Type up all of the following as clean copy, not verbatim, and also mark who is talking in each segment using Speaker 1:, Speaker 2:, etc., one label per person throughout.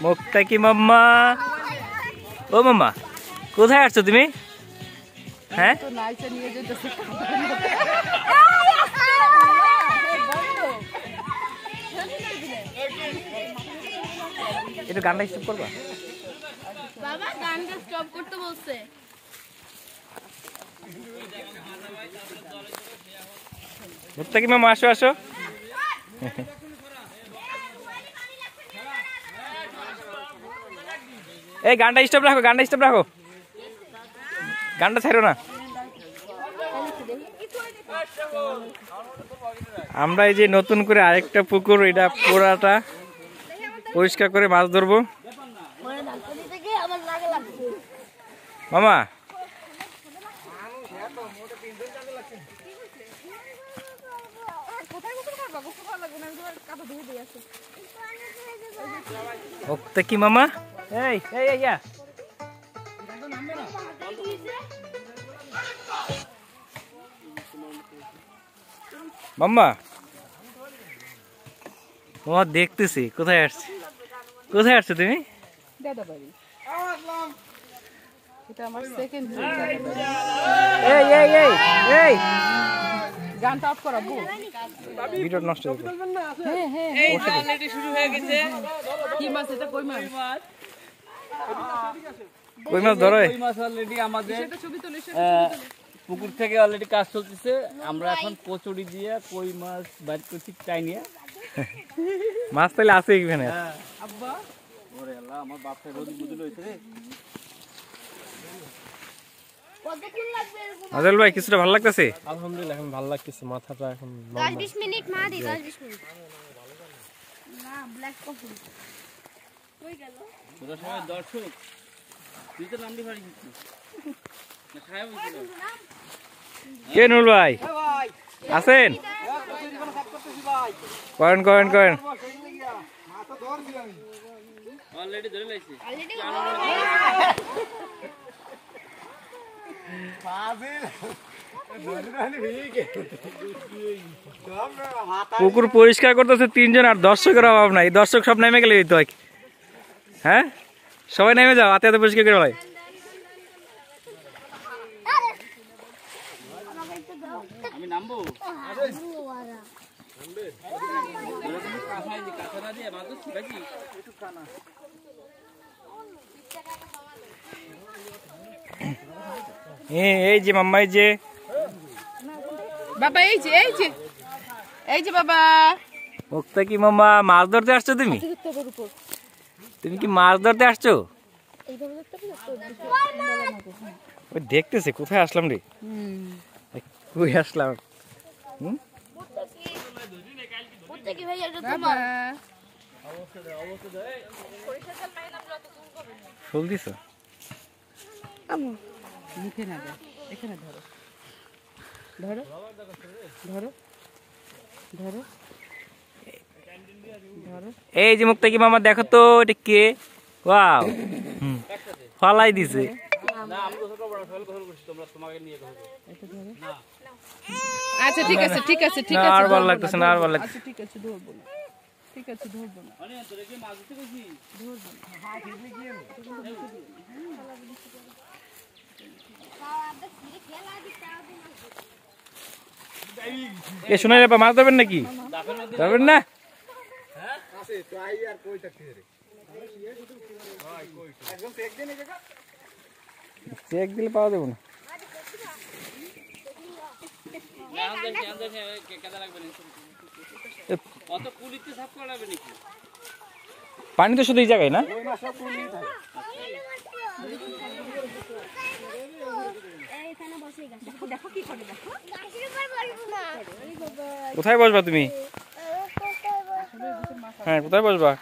Speaker 1: মুক্তাকি মাম্মা, ও মাম্মা কোথায় আসছো তুমি? হ্যাঁ একটু গানটা স্টপ করবা?
Speaker 2: বাবা গানটা স্টপ করতে বলছে।
Speaker 1: মুক্তাকি মাম্মা আসো আসো। এই গানটা স্টপ রাখো, গানটা স্টপ রাখো, গানটা ছাড়ো না। আমরা এই যে নতুন করে আরেকটা পুকুর, এটা পুরাটা পরিষ্কার করে মাছ ধরবো। মামা মুক্তাকি মামা, এই এই ইয়া মাম্মা, তোমার দেখতেছি। কোথায় আসছে, কোথায় আসছো তুমি?
Speaker 3: দাদাবাড়ি। এটা আমার সেকেন্ড ট্রিপ।
Speaker 1: এই এই এই এই
Speaker 3: গানটা অফ করাবো,
Speaker 1: ভিডিও নষ্ট হবে।
Speaker 3: হ্যাঁ হ্যাঁ
Speaker 4: এই অলরেডি শুরু হয়ে গেছে।
Speaker 3: কি মাছ এটা? কই মাছ?
Speaker 1: কই মাছ ধরো?
Speaker 4: কই মাছ অলরেডি আমাদের
Speaker 3: সেটা ছবি তুলে
Speaker 4: পুকুর থেকে অলরেডি কাজ চলতেছে। আমরা এখন কচুরি দিয়ে কই মাছ বাইর করছি টাই নিয়ে।
Speaker 1: মাছ তাহলে আছে এখানে।
Speaker 3: আব্বা
Speaker 4: ওরে আল্লাহ, আমার বাপটা রোজ বুঝল হইছে রে।
Speaker 1: আজল ভাই কিছুটা ভালো লাগতেছে?
Speaker 5: আলহামদুলিল্লাহ এখন ভালো লাগতেছে, মাথাটা এখন
Speaker 2: 10-20 মিনিট মা দি 10-20 মিনিট না ব্ল্যাক কফি কই গেল?
Speaker 4: তোরা সবাই দর্শক, তুই তো নামলি পারি কিছু না খায় বলছিল।
Speaker 1: কে নুল ভাই আছেন? করেন করেন করেন।
Speaker 4: অলরেডি ধরে লাইছে।
Speaker 1: পুকুর পরিষ্কার করতেছে তিনজন, আর দর্শকের অভাব নাই। দর্শক সব নেমে গেলে তো হ্যাঁ, সবাই নেমে যাও, হাতে হাতে পরিষ্কার করে ভাই।
Speaker 4: আমি নামবো?
Speaker 1: এই যে মাম্মা, এই যে
Speaker 3: বাবা, এই যে এই যে এই যে বাবা।
Speaker 1: মুক্তাকি মাম্মা, মাছ ধরতে আসছো তুমি? তুমি কি মাছ ধরতে আসছো? ওই দেখতেছে কোথায় আসলাম রে, কই আসলাম। ফুল দিছ
Speaker 3: মুখে না দে, এখানে ধরো ধরো ধরো ধরো ধরো।
Speaker 1: এই যে মুক্তাকি মামা, দেখো তো এটা কে? ওয়াও, ফালাই দিছে।
Speaker 3: আচ্ছা ঠিক আছে ঠিক আছে ঠিক
Speaker 1: না,
Speaker 3: আছে,
Speaker 1: আর ভালো লাগতেছে না, আর ভালো লাগতেছে।
Speaker 3: আচ্ছা ঠিক আছে ধরবো না, ঠিক আছে ধরবো না।
Speaker 1: এ শোনা যাবে, মাছ ধরবেন নাকি? ধরবেন না? চেক দিলে পাওয়া যাবে না। পানি তো শুধু এই জায়গায় না? কোথায় বসবা তুমি? হ্যাঁ, কোথায় বসবা?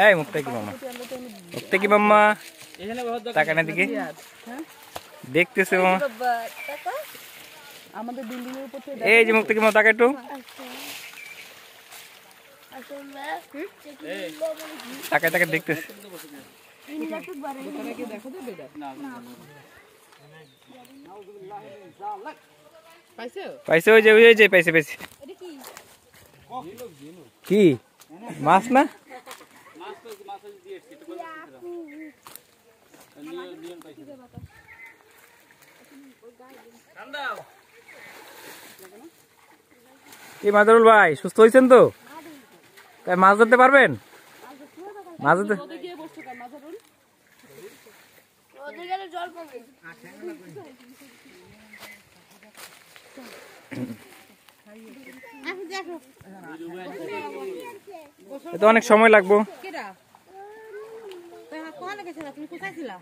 Speaker 1: এই মুক্তাকি মামা, মুক্তাকি মাম্মা তাকান এদিকে, দেখতেছে মামা।
Speaker 3: আমাদের বিল্ডিং এর উপর
Speaker 1: এই যে মুক্তাকি মামা, তাকা একটু, তাকায় তাকায় দেখতেছে।
Speaker 3: দেখো তো বেটা। পাইছো?
Speaker 1: পাইছে, ওই যে পাইছে। কি মাছ না? কি মাজারুল ভাই সুস্থ হয়েছেন তো? তাই মাছ ধরতে পারবেন? মাছ ধরতে
Speaker 3: রোদে গিয়ে বসছো কেন মাঝারুল?
Speaker 2: রোদে গেলে জল কমে। দেখো
Speaker 1: এ তো অনেক সময় লাগবো।
Speaker 3: কেডা? কোথায় গেছিলা? তুমি কোথায় ছিলা?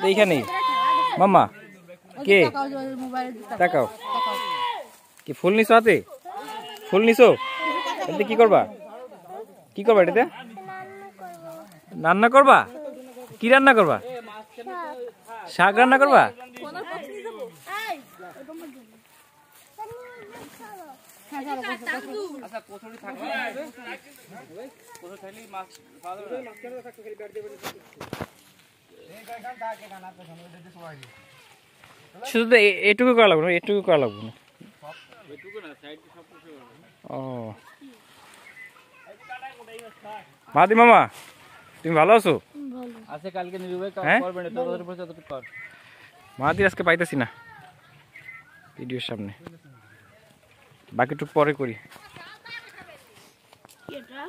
Speaker 1: এইখানেই মাম্মা। কে
Speaker 3: মোবাইল
Speaker 1: তাকাও, কি ফুল নিছো হাতে? ফুল নিছো? এতে কি করবা? এটাতে রান্না করবা? কি রান্না করবা? শাক রান্না করবা?
Speaker 4: আচ্ছা কচুরি থাকলে কচুরি থাকলে মাছ খাওয়া যাবে না?
Speaker 1: শুধু তো এটুকু করা লাগবে না,
Speaker 4: এটুকু না, সাইড সব কিছু
Speaker 1: ও মাদি মামা তুমি ভালো আছো?
Speaker 4: আছে। কালকে নিরুবে
Speaker 1: হ্যাঁ?
Speaker 4: করবেন তো ওদের উপর যতটুকু কর।
Speaker 1: মাদি আজকে পাইতেছি না ভিডিওর সামনে, বাকিটুকু পরে করি।
Speaker 2: এটা